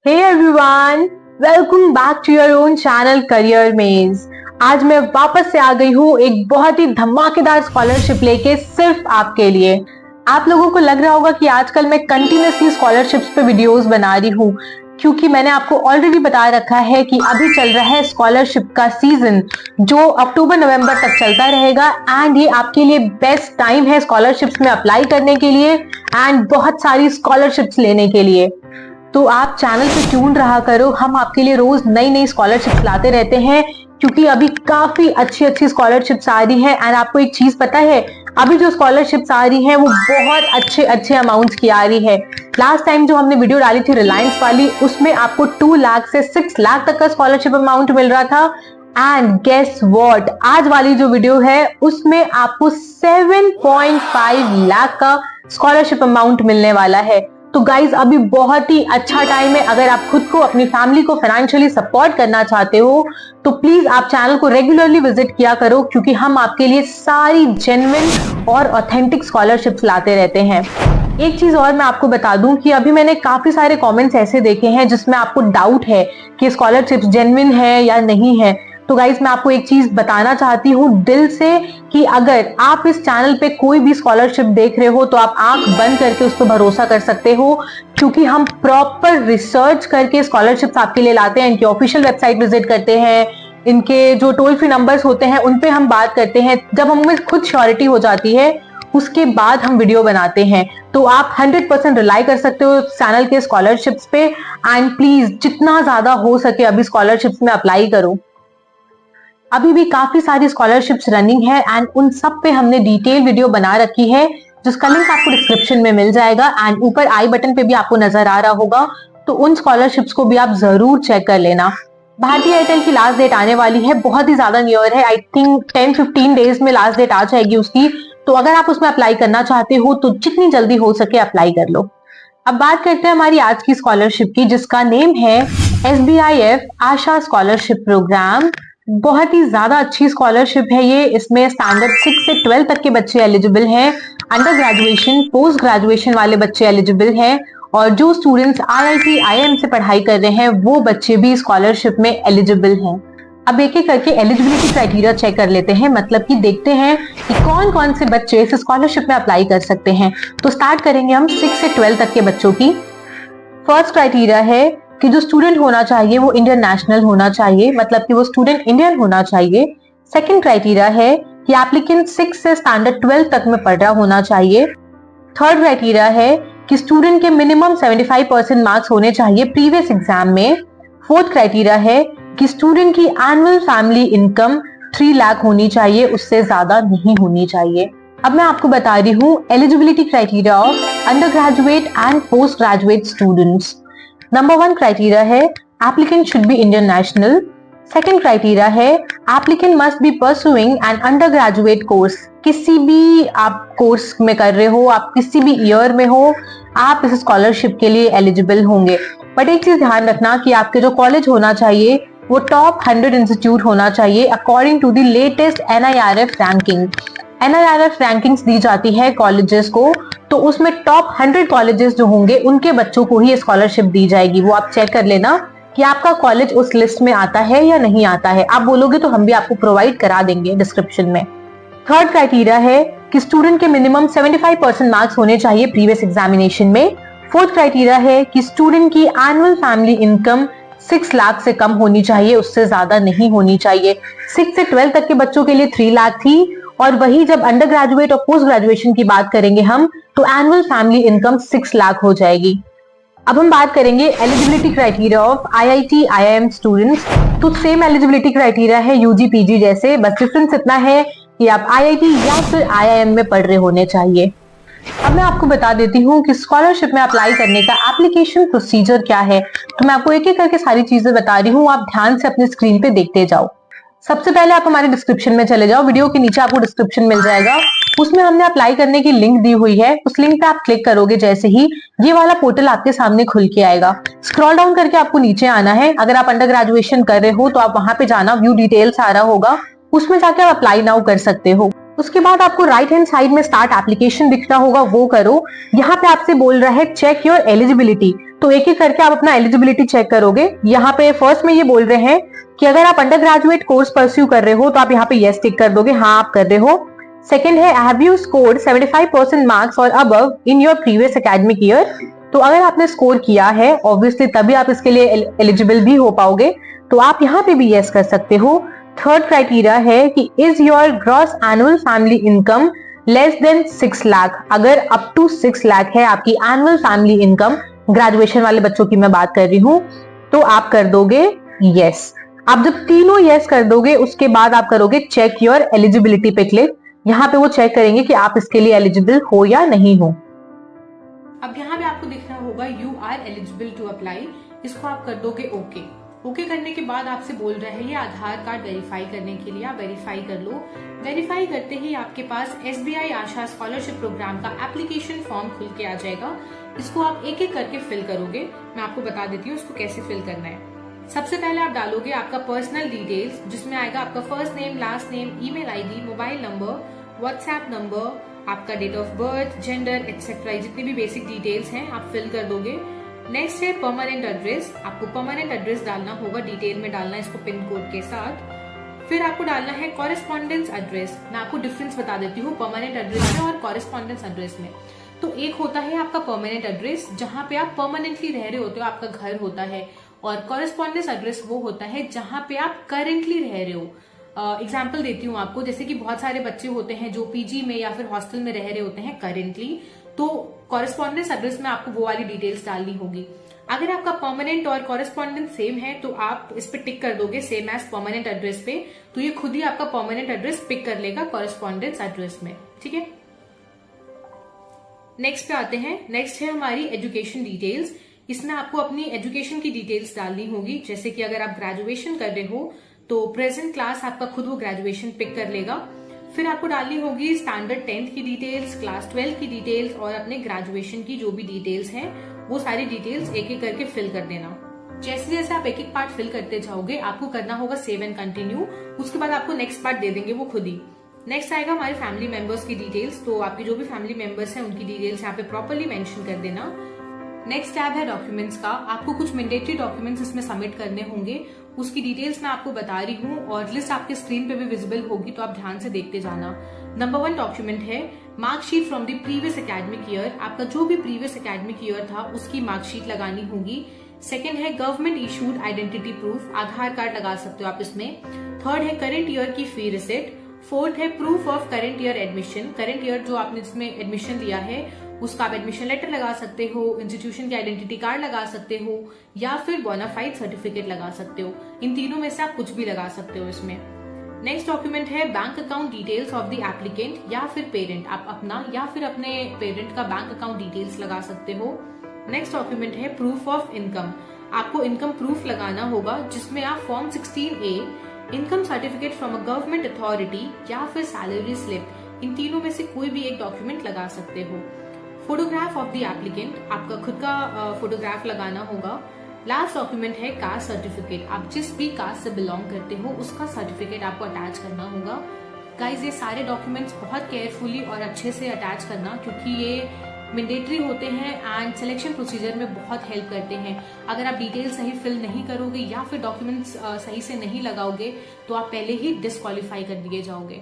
Hey everyone, welcome back to your own channel career maze. आज मैं वापस से आ गई हूँ एक बहुत ही धमाकेदार स्कॉलरशिप लेके सिर्फ आपके लिए। आप लोगों को लग रहा होगा कि आजकल मैं कंटिन्यूसली स्कॉलरशिप्स पे वीडियोस बना रही हूँ, क्योंकि मैंने आपको ऑलरेडी बता रखा है कि अभी चल रहा है स्कॉलरशिप का सीजन जो अक्टूबर नवंबर तक चलता रहेगा। एंड ये आपके लिए बेस्ट टाइम है स्कॉलरशिप्स में अप्लाई करने के लिए एंड बहुत सारी स्कॉलरशिप्स लेने के लिए। तो आप चैनल पे ट्यून रहा करो, हम आपके लिए रोज नई नई स्कॉलरशिप्स लाते रहते हैं, क्योंकि अभी काफी अच्छी अच्छी स्कॉलरशिप्स आ रही है। एंड आपको एक चीज पता है, अभी जो स्कॉलरशिप्स आ रही हैं वो बहुत अच्छे अच्छे अमाउंट्स की आ रही है। लास्ट टाइम जो हमने वीडियो डाली थी रिलायंस वाली, उसमें आपको 2 लाख से 6 लाख तक का स्कॉलरशिप अमाउंट मिल रहा था। एंड गेस व्हाट, आज वाली जो वीडियो है उसमें आपको 7.5 लाख का स्कॉलरशिप अमाउंट मिलने वाला है। तो गाइज अभी बहुत ही अच्छा टाइम है। अगर आप खुद को, अपनी फैमिली को फाइनेंशियली सपोर्ट करना चाहते हो तो प्लीज आप चैनल को रेगुलरली विजिट किया करो, क्योंकि हम आपके लिए सारी जेन्युइन और ऑथेंटिक स्कॉलरशिप्स लाते रहते हैं। एक चीज और मैं आपको बता दूं कि अभी मैंने काफी सारे कमेंट्स ऐसे देखे हैं जिसमें आपको डाउट है कि स्कॉलरशिप्स जेन्युइन है या नहीं है। तो गाइज मैं आपको एक चीज बताना चाहती हूँ दिल से कि अगर आप इस चैनल पे कोई भी स्कॉलरशिप देख रहे हो तो आप आंख बंद करके उस पर भरोसा कर सकते हो, क्योंकि हम प्रॉपर रिसर्च करके स्कॉलरशिप्स आपके लिए लाते हैं। इनकी ऑफिशियल वेबसाइट विजिट करते हैं, इनके जो टोल फ्री नंबर्स होते हैं उन पे हम बात करते हैं। जब हमें खुद श्योरिटी हो जाती है उसके बाद हम वीडियो बनाते हैं। तो आप 100% रिलाई कर सकते हो चैनल के स्कॉलरशिप्स पे। एंड प्लीज जितना ज्यादा हो सके अभी स्कॉलरशिप्स में अप्लाई करो। अभी भी काफी सारी स्कॉलरशिप्स रनिंग है एंड उन सब पे हमने डिटेल वीडियो बना रखी है, जिसका लिंक आपको डिस्क्रिप्शन में मिल जाएगा एंड ऊपर आई बटन पे भी आपको नजर आ रहा होगा। तो उन स्कॉलरशिप्स को भी आप जरूर चेक कर लेना। भारतीय एयरटेल की लास्ट डेट आने वाली है, बहुत ही ज्यादा नियर है। आई थिंक 10-15 डेज में लास्ट डेट आ जाएगी उसकी। तो अगर आप उसमें अप्लाई करना चाहते हो तो जितनी जल्दी हो सके अप्लाई कर लो। अब बात करते हैं हमारी आज की स्कॉलरशिप की, जिसका नेम है SBIF आशा स्कॉलरशिप प्रोग्राम। बहुत ही ज्यादा अच्छी स्कॉलरशिप है ये। इसमें स्टैंडर्ड 6 से 12 तक के बच्चे एलिजिबल हैं, अंडर ग्रेजुएशन, पोस्ट ग्रेजुएशन वाले बच्चे एलिजिबल हैं, और जो स्टूडेंट्स IIT IIM से पढ़ाई कर रहे हैं वो बच्चे भी स्कॉलरशिप में एलिजिबल हैं। अब एक एक करके एलिजिबिलिटी क्राइटेरिया चेक कर लेते हैं, मतलब कि देखते हैं कि कौन कौन से बच्चे इस स्कॉलरशिप में अप्लाई कर सकते हैं। तो स्टार्ट करेंगे हम 6 से 12 तक के बच्चों की। फर्स्ट क्राइटेरिया है कि जो स्टूडेंट होना चाहिए वो इंडियन नेशनल होना चाहिए, मतलब कि वो स्टूडेंट इंडियन होना चाहिए। सेकंड क्राइटेरिया है कि एप्लीकेंट 6 से स्टैंडर्ड 12 तक में पढ़ रहा होना चाहिए। थर्ड क्राइटेरिया है कि स्टूडेंट के मिनिमम 75% मार्क्स होने चाहिए प्रीवियस एग्जाम में। फोर्थ क्राइटेरिया है कि स्टूडेंट की एनुअल फैमिली इनकम 3 लाख होनी चाहिए, उससे ज्यादा नहीं होनी चाहिए। अब मैं आपको बता रही हूँ eligibility criteria of under graduate and post graduate students. Number 1 criteria है applicant should be Indian national. Second criteria है applicant must be pursuing an under graduate course. किसी भी आप कोर्स में कर रहे हो, आप किसी भी ईयर में हो, आप इस स्कॉलरशिप के लिए एलिजिबल होंगे। बट एक चीज ध्यान रखना कि आपके जो कॉलेज होना चाहिए वो टॉप 100 इंस्टीट्यूट होना चाहिए according to the latest NIRF ranking. NIRF rankings दी जाती है कॉलेजेस को, तो उसमें टॉप 100 कॉलेजेस जो होंगे उनके बच्चों को ही स्कॉलरशिप दी जाएगी। वो आप चेक कर लेना कि आपका कॉलेज उस लिस्ट में आता है या नहीं आता है। आप बोलोगे तो हम भी आपको प्रोवाइड करा देंगे डिस्क्रिप्शन में। थर्ड क्राइटेरिया है कि स्टूडेंट के मिनिमम 75% मार्क्स होने चाहिए प्रीवियस एग्जामिनेशन में। फोर्थ क्राइटेरिया है कि स्टूडेंट की एनुअल फैमिली इनकम 6 लाख से कम होनी चाहिए, उससे ज्यादा नहीं होनी चाहिए। 6 से 12 तक के बच्चों के लिए 3 लाख थी, और वही जब अंडर ग्रेजुएट और पोस्ट ग्रेजुएशन की बात करेंगे हम तो एनुअल फैमिली इनकम 6 लाख हो जाएगी। अब हम बात करेंगे eligibility criteria of IIT IIM students. तो सेम एलिजिबिलिटी क्राइटेरिया है UG PG जैसे, बस डिफरेंस इतना है कि आप IIT या फिर IIM में पढ़ रहे होने चाहिए। अब मैं आपको बता देती हूँ कि स्कॉलरशिप में अप्लाई करने का एप्लीकेशन प्रोसीजर क्या है। तो मैं आपको एक एक करके सारी चीजें बता रही हूँ, आप ध्यान से अपनी स्क्रीन पे देखते जाओ। सबसे पहले आप हमारे डिस्क्रिप्शन में चले जाओ, वीडियो के नीचे आपको डिस्क्रिप्शन मिल जाएगा, उसमें हमने अप्लाई करने की लिंक दी हुई है। उस लिंक पे आप क्लिक करोगे जैसे ही, ये वाला पोर्टल आपके सामने खुल के आएगा। स्क्रॉल डाउन करके आपको नीचे आना है। अगर आप अंडर ग्रेजुएशन कर रहे हो तो आप वहां पे जाना, व्यू डिटेल्स आ रहा होगा, उसमें जाके आप अप्लाई नाउ कर सकते हो। उसके बाद आपको राइट हैंड साइड में स्टार्ट एप्लीकेशन दिख रहा होगा, वो करो। यहाँ पे आपसे बोल रहा है चेक योर एलिजिबिलिटी, तो एक एक करके आप अपना एलिजिबिलिटी चेक करोगे। यहाँ पे फर्स्ट में ये बोल रहे हैं कि अगर आप अंडर ग्रेजुएट कोर्स परस्यू कर रहे हो तो आप यहाँ पे यस टिक कर दोगे, हाँ आप कर रहे हो। सेकंड है हैव यू स्कोर्ड 75% मार्क्स और above in your previous academic year, तो अगर आपने स्कोर किया है ऑब्वियसली तभी आप इसके लिए एलिजिबल भी हो पाओगे, तो आप यहाँ पे भी यस कर सकते हो। थर्ड क्राइटेरिया है कि is your gross annual family income less than 6 lakh, अगर अप टू 6 लाख है आपकी एनुअल फैमिली इनकम, ग्रेजुएशन वाले बच्चों की मैं बात कर रही हूँ, तो आप कर दोगे यस। आप जब तीनों यस कर दोगे उसके बाद आप करोगे चेक योर एलिजिबिलिटी पे क्लिक। यहाँ पे वो चेक करेंगे कि आप इसके लिए एलिजिबल हो या नहीं हो। अब यहाँ पे आपको दिख रहा होगा you are eligible to apply, इसको आप कर दोगे ओके। ओके करने के बाद आपसे बोल रहा है ये आधार कार्ड वेरीफाई करने के लिए, आप वेरीफाई कर लो। वेरीफाई करते ही आपके पास SBI आशा स्कॉलरशिप प्रोग्राम का एप्लीकेशन फॉर्म खुल के आ जाएगा। इसको आप एक एक करके फिल करोगे, मैं आपको बता देती हूँ इसको कैसे फिल करना है। सबसे पहले आप डालोगे आपका पर्सनल डिटेल्स, जिसमें आएगा आपका first name, last name, email ID, mobile number, WhatsApp number, आपका date of birth, gender etcetera, जितनी भी बेसिक डिटेल्स हैं आप फिल कर दोगे। नेक्स्ट है परमानेंट एड्रेस, आपको परमानेंट एड्रेस डालना होगा, डिटेल में डालना है इसको पिन कोड के साथ। फिर आपको डालना है कॉरेस्पॉन्डेंस एड्रेस, मैं आपको डिफरेंस बता देती हूँ परमानेंट एड्रेस में और कॉरेस्पॉन्डेंस एड्रेस में। तो एक होता है आपका परमानेंट एड्रेस जहाँ पे आप परमानेंटली रह रहे होते हो, आपका घर होता है, और कॉरेस्पॉन्डेंस एड्रेस वो होता है जहाँ पे आप करेंटली रह रहे हो। एग्जाम्पल देती हूँ आपको, जैसे कि बहुत सारे बच्चे होते हैं जो पीजी में या फिर हॉस्टल में रह रहे होते हैं करेंटली, तो कॉरेस्पॉन्डेंस एड्रेस में आपको वो वाली डिटेल्स डालनी होगी। अगर आपका परमानेंट और कॉरेस्पॉन्डेंस सेम है तो आप इस पे टिक कर दोगे सेम एज परमानेंट एड्रेस पे, तो ये खुद ही आपका परमानेंट एड्रेस पिक कर लेगा कॉरेस्पॉन्डेंस एड्रेस में, ठीक है। नेक्स्ट पे आते हैं, नेक्स्ट है हमारी एजुकेशन डिटेल्स। इसमें आपको अपनी एजुकेशन की डिटेल्स डालनी होगी, जैसे कि अगर आप ग्रेजुएशन कर रहे हो तो प्रेजेंट क्लास आपका खुद वो ग्रेजुएशन पिक कर लेगा। फिर आपको डालनी होगी स्टैंडर्ड 10th की डिटेल्स, क्लास 12 की डिटेल्स और अपने ग्रेजुएशन की जो भी डिटेल्स हैं वो सारी डिटेल्स एक एक करके फिल कर देना। जैसे जैसे आप एक एक पार्ट फिल करते जाओगे आपको करना होगा सेव एंड कंटिन्यू, उसके बाद आपको नेक्स्ट पार्ट दे देंगे वो खुद ही। नेक्स्ट आएगा हमारे फैमिली मेंबर्स की डिटेल्स, तो आपकी जो भी फैमिली मेंबर्स हैं उनकी डिटेल्स यहाँ पे प्रॉपरली मेंशन कर देना। नेक्स्ट टैब है डॉक्यूमेंट्स का, आपको कुछ मैंडेटरी डॉक्यूमेंट्स इसमें सबमिट करने होंगे, उसकी डिटेल्स मैं आपको बता रही हूँ और लिस्ट आपके स्क्रीन पे भी विजिबल होगी, तो आप ध्यान से देखते जाना। नंबर 1 डॉक्यूमेंट है marksheet from the previous academic year, आपका जो भी प्रीवियस एकेडमिक ईयर था उसकी मार्कशीट लगानी होगी। सेकंड है गवर्नमेंट इशूड आइडेंटिटी प्रूफ, आधार कार्ड लगा सकते हो आप इसमें। थर्ड है करंट ईयर की फी रिसिट। फोर्थ है proof of current year admission, current year जो आपने जिसमें एडमिशन लिया है उसका आप एडमिशन लेटर लगा सकते हो, इंस्टीट्यूशन की आइडेंटिटी कार्ड लगा सकते हो या फिर बोनाफाइड सर्टिफिकेट लगा सकते हो। इन तीनों में से आप कुछ भी लगा सकते हो इसमें। नेक्स्ट डॉक्यूमेंट है bank account details of the applicant या फिर पेरेंट, आप अपना या फिर अपने पेरेंट का बैंक अकाउंट डिटेल्स लगा सकते हो। नेक्स्ट डॉक्यूमेंट है प्रूफ ऑफ इनकम, आपको इनकम प्रूफ लगाना होगा जिसमें आप form 16A, income certificate from a government authority या फिर सैलरी स्लिप, इन तीनों में से कोई भी एक डॉक्यूमेंट लगा सकते हो। फोटोग्राफ ऑफ द एप्लीकेंट, आपका खुद का फोटोग्राफ लगाना होगा। लास्ट डॉक्यूमेंट है कास्ट सर्टिफिकेट, आप जिस भी कास्ट से बिलोंग करते हो उसका सर्टिफिकेट आपको अटैच करना होगा। गाइज ये सारे डॉक्यूमेंट्स बहुत केयरफुली और अच्छे से अटैच करना, क्योंकि ये मैंडेटरी होते हैं एंड सिलेक्शन प्रोसीजर में बहुत हेल्प करते हैं। अगर आप डिटेल सही फिल नहीं करोगे या फिर डॉक्यूमेंट्स सही से नहीं लगाओगे तो आप पहले ही डिस्क्वालीफाई कर दिए जाओगे।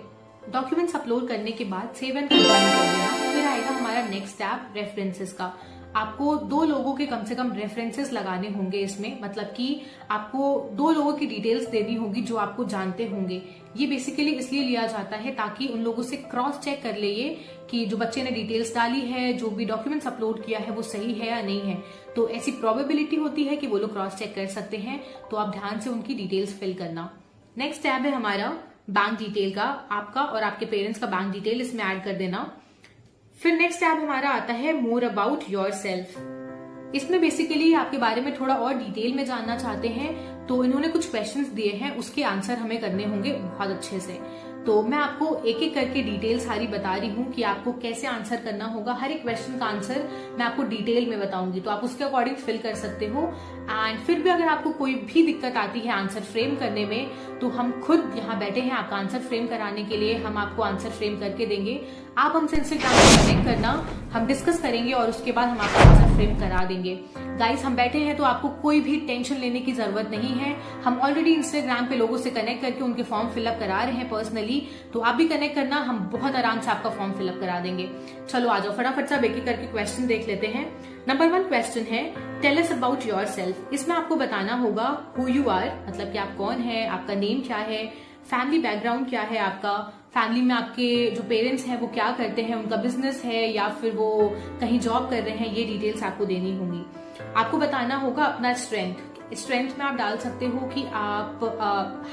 डॉक्यूमेंट्स अपलोड करने के बाद सेव एंड कंटिन्यू कर देना। फिर आएगा हमारा नेक्स्ट टैब रेफरेंसेस का, आपको 2 लोगों के कम से कम रेफरेंसेस लगाने होंगे इसमें, मतलब कि आपको 2 लोगों की डिटेल्स देनी होगी जो आपको जानते होंगे। ये बेसिकली इसलिए लिया जाता है ताकि उन लोगों से क्रॉस चेक कर ले ये कि जो बच्चे ने डिटेल्स डाली है, जो भी डॉक्यूमेंट्स अपलोड किया है वो सही है या नहीं है, तो ऐसी प्रोबेबिलिटी होती है कि वो लोग क्रॉस चेक कर सकते हैं, तो आप ध्यान से उनकी डिटेल्स फिल करना। नेक्स्ट टैब है हमारा बैंक डिटेल का, आपका और आपके पेरेंट्स का बैंक डिटेल इसमें ऐड कर देना। फिर नेक्स्ट टैब हमारा आता है मोर अबाउट योर सेल्फ, इसमें बेसिकली आपके बारे में थोड़ा और डिटेल में जानना चाहते हैं तो इन्होंने कुछ क्वेश्चंस दिए हैं, उसके आंसर हमें करने होंगे बहुत अच्छे से। तो मैं आपको एक एक करके डिटेल सारी बता रही हूँ कि आपको कैसे आंसर करना होगा। हर एक क्वेश्चन का आंसर मैं आपको डिटेल में बताऊंगी, तो आप उसके अकॉर्डिंग फिल कर सकते हो। एंड फिर भी अगर आपको कोई भी दिक्कत आती है आंसर फ्रेम करने में, तो हम खुद यहाँ बैठे हैं आपका आंसर फ्रेम कराने के लिए। हम आपको आंसर फ्रेम करके देंगे, आप हमसे इंस्टाग्राम पर कनेक्ट करना, हम डिस्कस करेंगे और उसके बाद हम आपको आंसर फ्रेम करा देंगे। गाइस हम बैठे हैं तो आपको कोई भी टेंशन लेने की जरूरत नहीं है। हम ऑलरेडी इंस्टाग्राम पे लोगों से कनेक्ट करके उनके फॉर्म फिलअप करा रहे हैं पर्सनली, तो आप भी कनेक्ट करना, हम बहुत आराम से आपका फॉर्म फिलअप करा देंगे। चलो आ जाओ फटाफट से एक एक करके क्वेश्चन देख लेते हैं। नंबर 1 क्वेश्चन है, tell us about yourself. इसमें आपको बताना होगा हु यू आर, मतलब कि आप कौन है, आपका नेम क्या है, फैमिली बैकग्राउंड क्या है आपका, फैमिली में आपके जो पेरेंट्स हैं वो क्या करते हैं, उनका बिजनेस है या फिर वो कहीं जॉब कर रहे हैं, ये डिटेल्स आपको देनी होंगी। आपको बताना होगा अपना स्ट्रेंथ में आप डाल सकते हो कि आप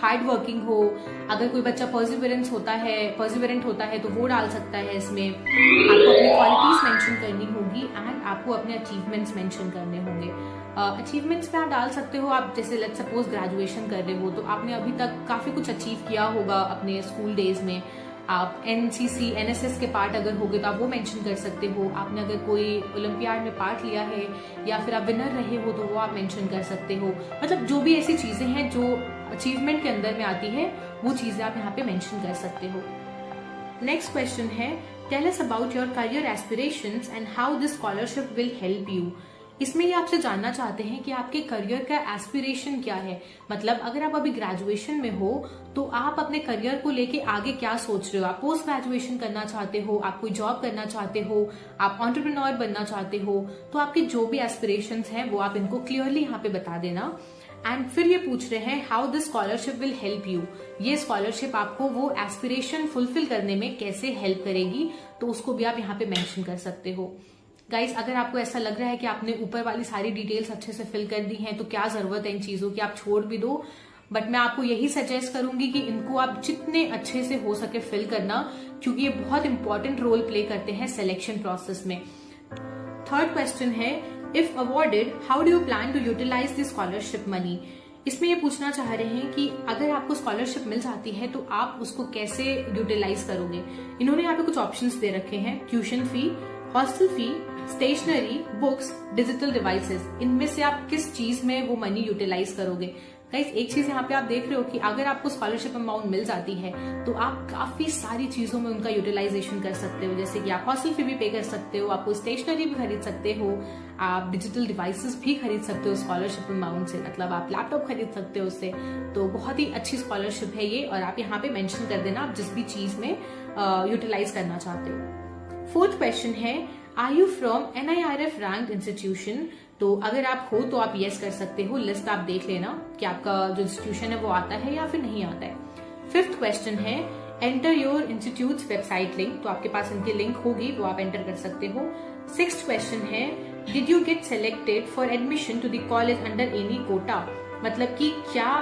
हार्ड वर्किंग हो। अगर कोई बच्चा पर्सिवरेंट होता है तो वो डाल सकता है इसमें। आपको अपनी क्वालिटीज मेंशन करनी होगी एंड आपको अपने अचीवमेंट्स मेंशन करने होंगे। अचीवमेंट्स में आप डाल सकते हो, आप जैसे लेट्स सपोज ग्रेजुएशन कर रहे हो तो आपने अभी तक काफी कुछ अचीव किया होगा अपने स्कूल डेज में। आप एनसीसी एनएसएस के पार्ट अगर होगे तो आप वो मेंशन कर सकते हो। आपने अगर कोई ओलंपियाड में पार्ट लिया है या फिर आप विनर रहे हो तो वो आप मेंशन कर सकते हो। मतलब जो भी ऐसी चीजें हैं जो अचीवमेंट के अंदर में आती है वो चीजें आप यहाँ पे मेंशन कर सकते हो। नेक्स्ट क्वेश्चन है, tell us about your career aspirations and how this scholarship will help you. इसमें ये आपसे जानना चाहते हैं कि आपके करियर का एस्पिरेशन क्या है। मतलब अगर आप अभी ग्रेजुएशन में हो तो आप अपने करियर को लेके आगे क्या सोच रहे हो। आप पोस्ट ग्रेजुएशन करना चाहते हो, आप कोई जॉब करना चाहते हो, आप एंटरप्रेन्योर बनना चाहते हो, तो आपके जो भी एस्पिरेशंस हैं वो आप इनको क्लियरली यहाँ पे बता देना। एंड फिर ये पूछ रहे हैं how this scholarship will help you. ये स्कॉलरशिप आपको वो एस्पिरेशन फुलफिल करने में कैसे हेल्प करेगी, तो उसको भी आप यहाँ पे मेंशन कर सकते हो। गाइस अगर आपको ऐसा लग रहा है कि आपने ऊपर वाली सारी डिटेल्स अच्छे से फिल कर दी हैं तो क्या जरूरत है इन चीजों की, आप छोड़ भी दो। बट मैं आपको यही सजेस्ट करूंगी कि इनको आप जितने अच्छे से हो सके फिल करना, क्योंकि ये बहुत इंपॉर्टेंट रोल प्ले करते हैं सिलेक्शन प्रोसेस में। थर्ड क्वेश्चन है, if awarded how do you plan to utilise the scholarship money. इसमें ये पूछना चाह रहे हैं कि अगर आपको स्कॉलरशिप मिल जाती है तो आप उसको कैसे यूटिलाइज करोगे। इन्होंने यहाँ पे कुछ ऑप्शंस दे रखे हैं, tuition fee, hostel fee, stationery, books, digital devices. इनमें से आप किस चीज में वो मनी यूटिलाइज करोगे। गाइस एक चीज यहाँ पे आप देख रहे हो कि अगर आपको स्कॉलरशिप अमाउंट मिल जाती है तो आप काफी सारी चीजों में उनका यूटिलाइजेशन कर सकते हो। जैसे कि आप हॉस्टल फी भी पे कर सकते हो, आपको स्टेशनरी भी खरीद सकते हो, आप डिजिटल डिवाइसेस भी खरीद सकते हो स्कॉलरशिप अमाउंट से, मतलब आप लैपटॉप खरीद सकते हो उससे। तो बहुत ही अच्छी स्कॉलरशिप है ये, और आप यहाँ पे मेंशन कर देना आप जिस भी चीज में यूटिलाइज करना चाहते हो। फोर्थ क्वेश्चन है, are you from NIRF ranked institution. तो अगर आप हो तो आप यस कर सकते हो। लिस्ट आप देख लेना कि आपका जो इंस्टीट्यूशन है वो आता है या फिर नहीं आता है। फिफ्थ क्वेश्चन है, enter your institute website link. तो आपके पास इनकी लिंक होगी, वो आप एंटर कर सकते हो। सिक्स्थ क्वेश्चन है, did you get selected for admission to the college under any quota. मतलब कि क्या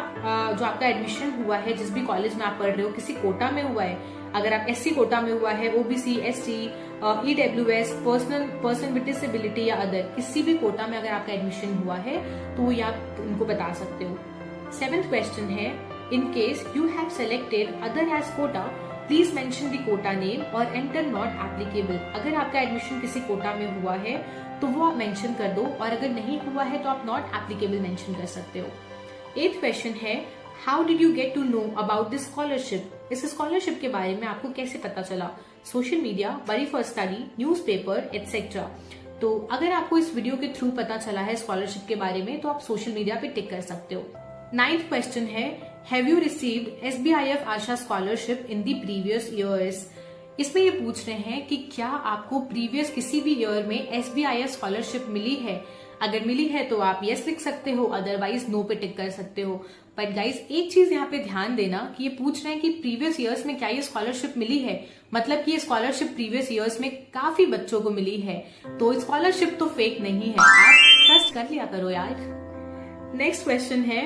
जो आपका एडमिशन हुआ है जिस भी कॉलेज में आप पढ़ रहे हो किसी कोटा में हुआ है। अगर आप SC कोटा में हुआ है, OBC, ST, EWS, person with disability या अदर किसी भी कोटा में अगर आपका एडमिशन हुआ है तो ये आप उनको बता सकते हो। सेवेंथ क्वेश्चन है, in case you have selected other as quota please mention the quota name और एंटर नॉट एप्लीकेबल। अगर आपका एडमिशन किसी कोटा में हुआ है तो वो आप मेंशन कर दो, और अगर नहीं हुआ है तो आप नॉट एप्लीकेबल मेंशन कर सकते हो। एथ क्वेश्चन है, how did you get to know about this scholarship. इस स्कॉलरशिप के बारे में आपको कैसे पता चला। Social media, buddy for study, newspaper et cetera. तो अगर आपको इस वीडियो के थ्रू पता चला है स्कॉलरशिप के बारे में तो आप सोशल मीडिया पे टिक कर सकते हो। नाइन्थ क्वेश्चन है, have you received SBIF Asha scholarship in the previous years. इसमें ये पूछ रहे हैं कि क्या आपको प्रीवियस किसी भी ईयर में SBIF स्कॉलरशिप मिली है। अगर मिली है तो आप यस लिख सकते हो, अदरवाइज नो पे टिक कर सकते हो। बट गाइज एक चीज यहाँ पे ध्यान देना कि ये पूछ रहे हैं कि प्रीवियस ईयर्स में क्या ये स्कॉलरशिप मिली है, मतलब कि ये स्कॉलरशिप प्रीवियस ईयर्स में काफी बच्चों को मिली है, तो स्कॉलरशिप तो फेक नहीं है, आप ट्रस्ट कर लिया करो यार। नेक्स्ट क्वेश्चन है,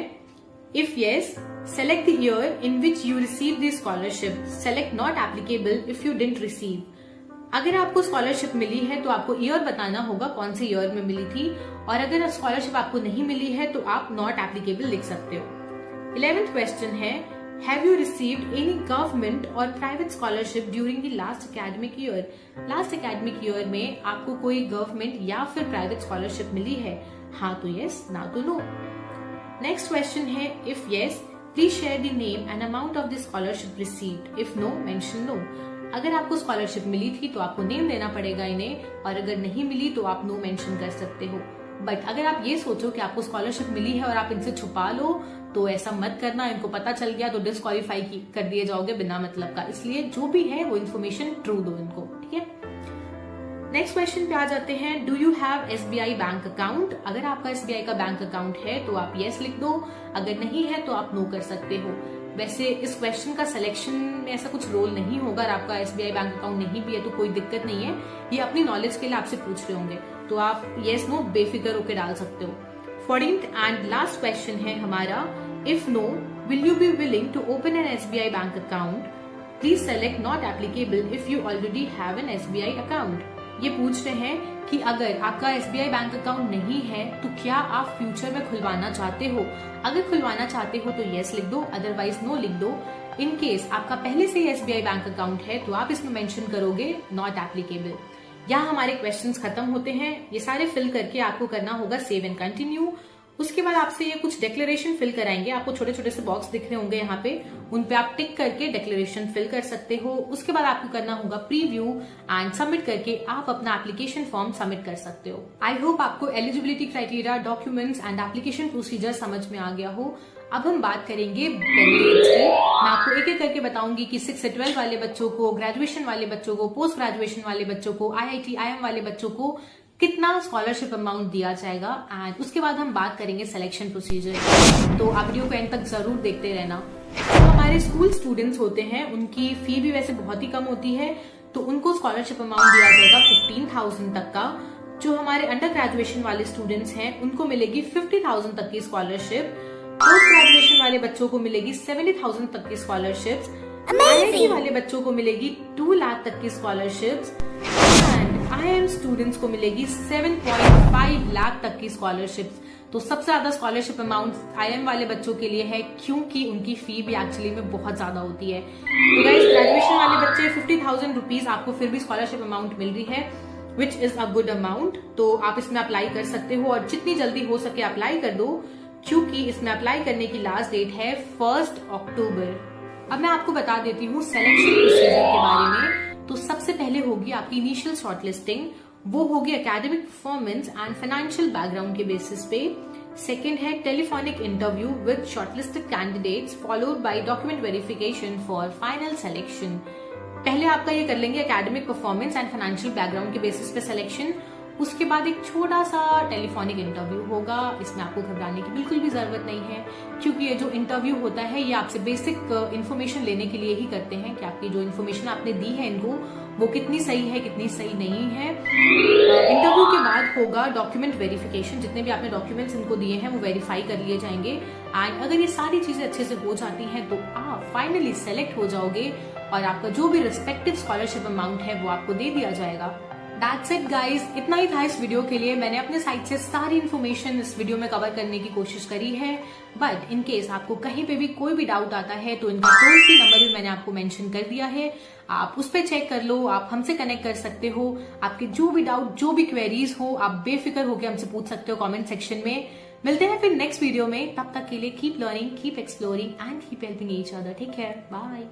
if yes select the year in which you received the scholarship, select not applicable if you didn't receive। अगर आपको स्कॉलरशिप मिली है तो आपको ईयर बताना होगा कौन से ईयर में मिली थी, और अगर स्कॉलरशिप आपको नहीं मिली है तो आप नॉट एप्लीकेबल लिख सकते हो। 11th क्वेश्चन है, have you received any government और private scholarship during the last academic year? Last academic year में आपको कोई गवर्नमेंट या फिर प्राइवेट स्कॉलरशिप मिली है? हाँ तो यस, ना तो नो। नेक्स्ट क्वेश्चन है, if yes please share the name and amount of the scholarship received, if no mention no. अगर आपको स्कॉलरशिप मिली थी तो आपको नेम देना पड़ेगा इन्हें, और अगर नहीं मिली तो आप नो मेंशन कर सकते हो। बट अगर आप ये सोचो कि आपको स्कॉलरशिप मिली है और आप इनसे छुपा लो तो ऐसा मत करना, इनको पता चल गया तो डिस्क्वालीफाई कर दिए जाओगे बिना मतलब का। इसलिए जो भी है वो इन्फॉर्मेशन ट्रू दो इनको, ठीक है। नेक्स्ट क्वेश्चन पे आ जाते हैं, do you have SBI bank account? अगर आपका SBI का बैंक अकाउंट है तो आप यस लिख दो, अगर नहीं है तो आप नो कर सकते हो। वैसे इस क्वेश्चन का सिलेक्शन में ऐसा कुछ रोल नहीं होगा, अगर आपका SBI बैंक अकाउंट नहीं भी है तो कोई दिक्कत नहीं है, ये अपनी नॉलेज के लिए आपसे पूछ रहे होंगे, तो आप यस नो बेफिक्र होकर डाल सकते हो। 14th एंड लास्ट क्वेश्चन है हमारा, if no will you be willing to open an SBI bank account? Please select not applicable if you already have an SBI account. ये पूछ रहे हैं कि अगर आपका SBI बैंक अकाउंट नहीं है तो क्या आप फ्यूचर में खुलवाना चाहते हो? अगर खुलवाना चाहते हो तो यस लिख दो, अदरवाइज नो लिख दो। इन केस आपका पहले से ही SBI बैंक अकाउंट है तो आप इसमें मेंशन करोगे नॉट एप्लीकेबल। यहाँ हमारे क्वेश्चंस खत्म होते हैं। ये सारे फिल करके आपको करना होगा सेव एंड कंटिन्यू। उसके बाद आपसे ये कुछ डिक्लेरेशन फिल कराएंगे, आपको छोटे छोटे से बॉक्स दिख रहे होंगे यहाँ पे, उन पे आप टिक करके डिक्लेरेशन फिल कर सकते हो। उसके बाद आपको करना होगा प्रीव्यू एंड सबमिट करके आप अपना एप्लीकेशन फॉर्म सबमिट कर सकते हो। आई होप आपको eligibility criteria, documents and application procedure समझ में आ गया हो। अब हम बात करेंगे बेनिफिट्स की। मैं आपको एक एक करके बताऊंगी कि 6 से 12 वाले बच्चों को, ग्रेजुएशन वाले बच्चों को, पोस्ट ग्रेजुएशन वाले बच्चों को, IIT IIM वाले बच्चों को कितना स्कॉलरशिप अमाउंट दिया जाएगा, एंड उसके बाद हम बात करेंगे सिलेक्शन प्रोसीजर। तो आप वीडियो को एंड तक जरूर देखते रहना। तो हमारे स्कूल स्टूडेंट्स होते हैं, उनकी फी भी वैसे बहुत ही कम होती है, तो उनको स्कॉलरशिप अमाउंट दिया जाएगा 15,000 तक का। जो हमारे अंडर ग्रेजुएशन वाले स्टूडेंट्स हैं उनको मिलेगी 50,000 तक की स्कॉलरशिप। पोस्ट ग्रेजुएशन वाले बच्चों को मिलेगी 70,000 तक की स्कॉलरशिप्स। IIT वाले बच्चों को मिलेगी 2 लाख तक की स्कॉलरशिप्स। IIM स्टूडेंट्स को मिलेगी 7.5 लाख तक की स्कॉलरशिप्स। तो सबसे ज्यादा स्कॉलरशिप अमाउंट IIM वाले बच्चों के लिए है, क्योंकि उनकी फी भी एक्चुअली में बहुत ज्यादा होती है। तो गाइस, ग्रेजुएशन वाले बच्चे 50,000 रुपीज आपको फिर भी स्कॉलरशिप अमाउंट मिल रही है, which is a good amount. तो आप इसमें अप्लाई कर सकते हो और जितनी जल्दी हो सके अप्लाई कर दो, क्योंकि इसमें अप्लाई करने की लास्ट डेट है 1 अक्टूबर। अब मैं आपको बता देती हूँ सिलेक्शन प्रोसीजर के बारे में। तो सबसे पहले होगी आपकी इनिशियल शॉर्टलिस्टिंग, वो होगी academic performance and financial background के बेसिस पे। सेकंड है telephonic interview with shortlisted candidates followed by document verification for final selection. पहले आपका ये कर लेंगे academic performance and financial background के बेसिस पे सिलेक्शन। उसके बाद एक छोटा सा टेलीफोनिक इंटरव्यू होगा। इसमें आपको घबराने की बिल्कुल भी जरूरत नहीं है, क्योंकि ये जो इंटरव्यू होता है ये आपसे बेसिक इन्फॉर्मेशन लेने के लिए ही करते हैं कि आपकी जो इन्फॉर्मेशन आपने दी है इनको वो कितनी सही है, कितनी सही नहीं है। इंटरव्यू के बाद होगा डॉक्यूमेंट वेरिफिकेशन। जितने भी आपने डॉक्यूमेंट्स इनको दिए हैं वो वेरीफाई कर लिए जाएंगे, एंड अगर ये सारी चीजें अच्छे से हो जाती हैं तो आप फाइनली सेलेक्ट हो जाओगे और आपका जो भी रिस्पेक्टिव स्कॉलरशिप अमाउंट है वो आपको दे दिया जाएगा। That's it guys, इतना ही था इस वीडियो के लिए। मैंने अपने साइड से सारी इन्फॉर्मेशन इस वीडियो में कवर करने की कोशिश करी है, बट इन केस आपको कहीं पे भी कोई भी डाउट आता है तो इनका टोल फ्री नंबर भी मैंने आपको मेंशन कर दिया है, आप उस पर चेक कर लो, आप हमसे कनेक्ट कर सकते हो। आपके जो भी डाउट, जो भी क्वेरीज हो, आप बेफिक्र होकर हमसे पूछ सकते हो कॉमेंट सेक्शन में। मिलते हैं फिर नेक्स्ट वीडियो में, तब तक के लिए keep learning, keep exploring and keep helping each other. Take care, bye.